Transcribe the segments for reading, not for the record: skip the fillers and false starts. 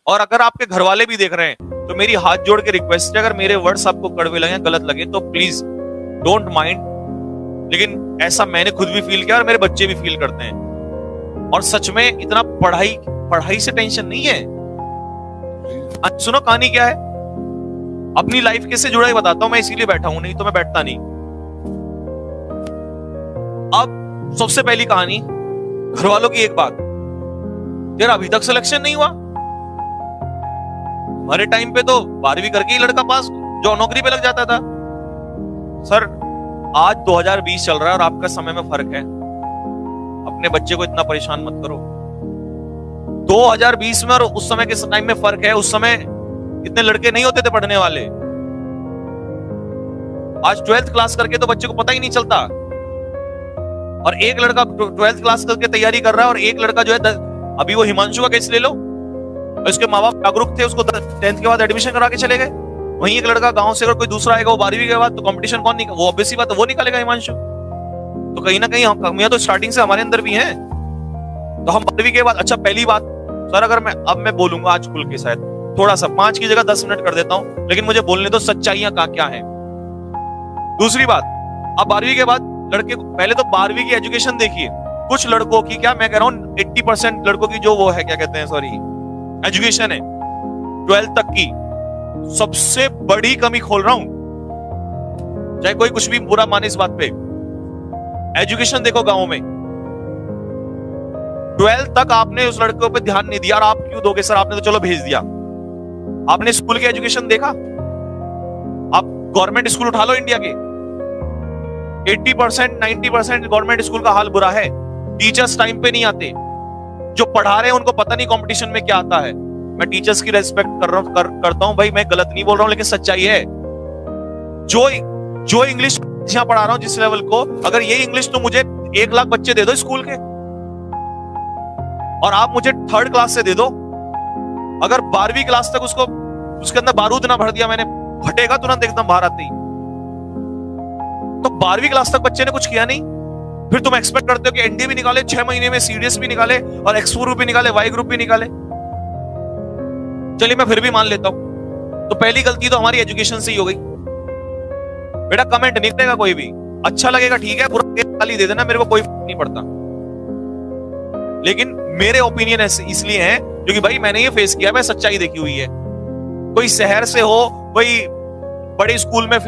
और अगर आपके घर वाले भी देख रहे हैं तो मेरी हाथ जोड़ के रिक्वेस्ट है, अगर मेरे वर्ड्स आपको कड़वे लगे, गलत लगे, तो प्लीज डोंट माइंड। लेकिन ऐसा मैंने खुद भी फील किया और मेरे बच्चे भी फील करते हैं। और सच में इतना पढ़ाई से टेंशन नहीं है। सुनो कहानी क्या है, अपनी लाइफ कैसे जुड़ा है बताता हूं मैं, इसीलिए बैठा हूं, नहीं तो मैं बैठता नहीं। अब सबसे पहली कहानी, घर वालों की एक बात, तेरा अभी तक सिलेक्शन नहीं हुआ। हमारे टाइम पे तो 12वीं करके ही लड़का पास जो नौकरी पे लग जाता था। सर आज 2020 चल रहा है और आपका समय में फर्क है। अपने बच्चे को इतना परेशान मत करो। 2020 में और उस समय के टाइम में फर्क है। उस समय इतने लड़के नहीं होते थे पढ़ने वाले। आज 12th क्लास करके तो बच्चे को पता ही नहीं चलता। और एक लड़का 12th क्लास करके तैयारी कर रहा है और एक लड़का जो है अभी वो हिमांशु का केस ले लो, उसके माँ बाप जागरूक थे, उसको 10th के बाद एडमिशन करा के चले गए। वहीं एक लड़का गांव से अगर कोई दूसरा आएगा वो 12वीं के बाद, तो कंपटीशन कौन निकाल, वो ऑब्वियस सी बात है वो निकालेगा हिमांशु। तो कहीं ना कहीं कमियां तो स्टार्टिंग से हमारे अंदर भी हैं। तो हम 12वीं के बाद, अच्छा पहली बात सर, अगर मैं बोलूंगा आज खुल के, शायद थोड़ा सा 5 की जगह 10 मिनट कर देता हूं, लेकिन मुझे बोलने दो सच्चाइयां क्या है। दूसरी बात, अब 12वीं के बाद लड़के को पहले तो 12वीं की एजुकेशन देखिए। कुछ लड़कों की, क्या मैं कह रहा हूं 80% लड़कों की जो वो है, क्या कहते हैं, सॉरी, एजुकेशन है 12th तक की, सबसे बड़ी कमी खोल रहा हूं। चाहे कोई कुछ भी बुरा माने इस बात पे, एजुकेशन देखो गांव में 12th तक आपने उस लड़कों पे ध्यान नहीं दिया। और आप क्यों दोगे सर, आपने तो चलो भेज दिया। आपने स्कूल की एजुकेशन देखा? आप गवर्नमेंट स्कूल उठा लो इंडिया के, 80% 90% गवर्नमेंट स्कूल का हाल बुरा है। टीचर्स टाइम पे नहीं आते, जो पढ़ा रहे हैं उनको पता नहीं कंपटीशन में क्या आता है। मैं टीचर्स की रेस्पेक्ट करता हूं भाई, मैं गलत नहीं बोल रहा हूं, लेकिन सच्चाई है। जो इंग्लिश यहां पढ़ा रहा हूं जिस लेवल को, अगर ये इंग्लिश तो मुझे 1 लाख बच्चे दे दो स्कूल के, और आप मुझे 3rd क्लास से दे दो। अगर 12वीं क्लास तक उसके अंदर बारूद ना भर दिया मैंने, फटेगा तुरंत एकदम बाहर आते ही। तो 12वीं क्लास तक बच्चे ने कुछ किया नहीं, फिर तुम एक्सपेक्ट करते हो कि एनडीए भी निकाले 6 महीने में, सीडीएस भी निकाले और एक्सपो ग्रुप भी निकाले, वाई ग्रुप भी निकाले। चलिए मैं फिर भी मान लेता हूं। तो पहली गलती तो हमारी एजुकेशन से ही हो गई। बेटा कमेंट नहीं करेगा कोई भी, अच्छा लगेगा ठीक है, पूरा गाली दे देना, मेरे को कोई नहीं पड़ता। लेकिन मेरे ओपिनियन इसलिए हैं क्योंकि भाई मैंने ये फेस किया, मैं सच्चाई देखी हुई है। कोई शहर से हो, कोई बड़े स्कूल में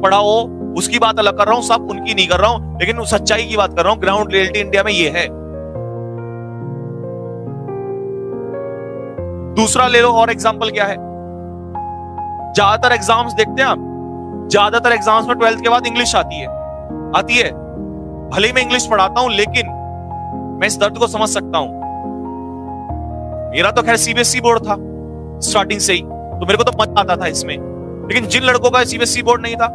पढ़ा हो, उसकी बात अलग कर रहा हूं, सब उनकी नहीं कर रहा हूं, लेकिन सच्चाई की बात कर रहा हूं। ग्राउंड रियलिटी इंडिया में ये है। दूसरा ले लो, और एग्जांपल क्या है, ज्यादातर एग्जाम्स देखते हैं आप, ज्यादातर एग्जाम्स में 12th के बाद इंग्लिश आती है। भले ही मैं इंग्लिश पढ़ाता हूं, लेकिन मैं इस दर्द को समझ सकता हूं। मेरा तो खैर सीबीएसई बोर्ड था स्टार्टिंग से ही, तो मेरे को तो मजा आता था इसमें। लेकिन जिन लड़कों का सीबीएसई बोर्ड नहीं था,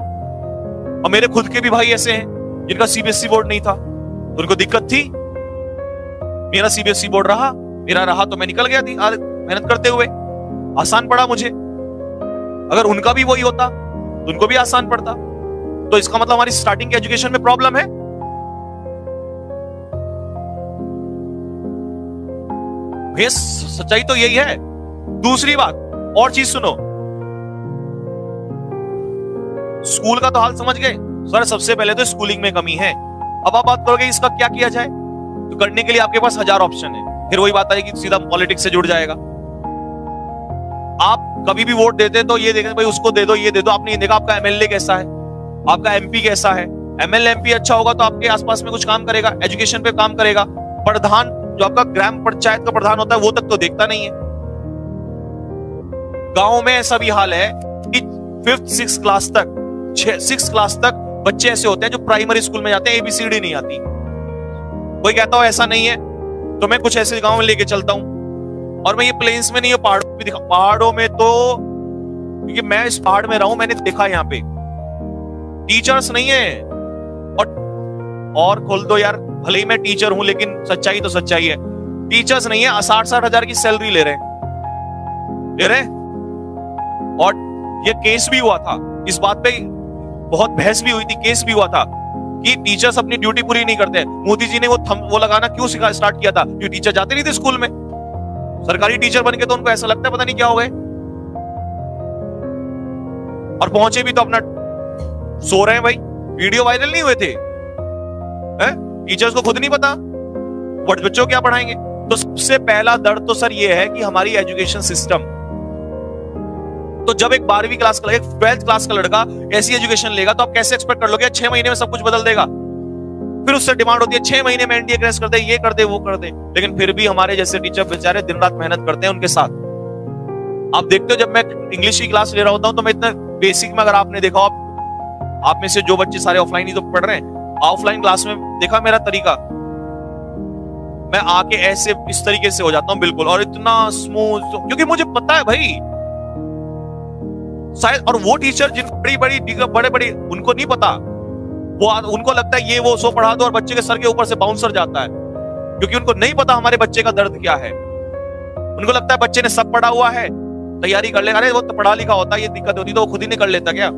और मेरे खुद के भी भाई ऐसे हैं जिनका सीबीएसई बोर्ड नहीं था, तो उनको दिक्कत थी। मेरा सीबीएसई बोर्ड रहा तो मैं निकल गया थी मेहनत करते हुए, आसान पड़ा मुझे। अगर उनका भी वही होता तो उनको भी आसान पड़ता। तो इसका मतलब हमारी स्टार्टिंग की एजुकेशन में प्रॉब्लम है। ये सच्चाई तो यही है। दूसरी बात, और चीज सुनो, स्कूल का तो हाल समझ गए सर। सबसे पहले तो स्कूलिंग में कमी है। अब आप बात करोगे इसका क्या किया जाए, तो करने के लिए आपके पास 1000 ऑप्शन है। फिर वही बात आएगी, सीधा पॉलिटिक्स से जुड़ जाएगा। आप कभी भी वोट देते हैं तो ये देखें भाई उसको दे दो, ये दे दो। आपने ये देखा आपका एमएलए कैसा है, आपका एमपी कैसा है। एमएलए एमपी अच्छा होगा तो आपके आसपास में कुछ काम करेगा, एजुकेशन पे काम करेगा। प्रधान, जो आपका ग्राम पंचायत का प्रधान होता है, वो तक तो देखता नहीं है। गांव में ऐसा भी हाल है कि 5th 6th क्लास तक 6th क्लास तक बच्चे ऐसे होते हैं जो प्राइमरी स्कूल में जाते हैं, एबीसीडी नहीं आती। कोई कहता हो ऐसा नहीं है, तो मैं कुछ ऐसे गांव में लेके चलता हूं। और मैं ये प्लेन्स में नहीं, पहाड़ों में दिखा। पहाड़ों में तो, क्योंकि मैं इस पहाड़ में रहा हूं, मैंने देखा यहाँ पे टीचर्स नहीं है। और खोल दो यार, भले ही मैं टीचर हूं, लेकिन सच्चाई तो सच्चाई है। टीचर्स नहीं है, 60-60 हजार की सैलरी ले रहे। और ये केस भी हुआ था, इस बात पे बहुत बहस भी हुई थी, केस भी हुआ था कि टीचर्स अपनी ड्यूटी पूरी नहीं करते। मोदी जी ने वो लगाना क्यों स्टार्ट किया था, क्योंकि टीचर जाते नहीं थे स्कूल में। सरकारी टीचर बन के तो उनको ऐसा लगता है पता नहीं क्या हो गए, और पहुंचे भी तो अपना सो रहे हैं भाई। वीडियो वायरल नहीं हुए थे, टीचर्स को खुद नहीं पता बच्चों क्या पढ़ाएंगे। तो सबसे पहला दर्द तो सर ये है कि हमारी एजुकेशन सिस्टम, तो जब एक 12वीं क्लास का, एक 12th क्लास का लड़का ऐसी एजुकेशन लेगा तो आप कैसे एक्सपेक्ट कर लोगे 6 महीने में सब कुछ बदल देगा। फिर उससे डिमांड होती है 6 महीने में एनडीए क्रैश कर दे, ये कर दे, वो कर दे। लेकिन फिर भी हमारे जैसे टीचर बेचारे दिन रात मेहनत करते हैं उनके साथ। आप देखते हो जब मैं इंग्लिश की क्लास ले रहा होता हूं तो मैं इतना बेसिक में, अगर आपने देखा, आप में से जो बच्चे सारे ऑफलाइन ही तो पढ़ रहे हैं, ऑफलाइन क्लास में देखा मेरा तरीका, मैं आके ऐसे इस तरीके से हो जाता हूं बिल्कुल, और इतना स्मूथ, क्योंकि मुझे पता है भाई शायद। और वो टीचर जिन बड़े बड़े उनको नहीं पता, वो उनको लगता है ये वो सो पढ़ा दो और बच्चे के सर के ऊपर से बाउंसर जाता है, क्योंकि उनको नहीं पता हमारे बच्चे का दर्द क्या है। उनको लगता है बच्चे ने सब पढ़ा हुआ है, तैयारी कर लेगा, अरे वो तो पढ़ा लिखा होता है, ये दिक्कत होती तो वो खुद ही नहीं कर लेता क्या।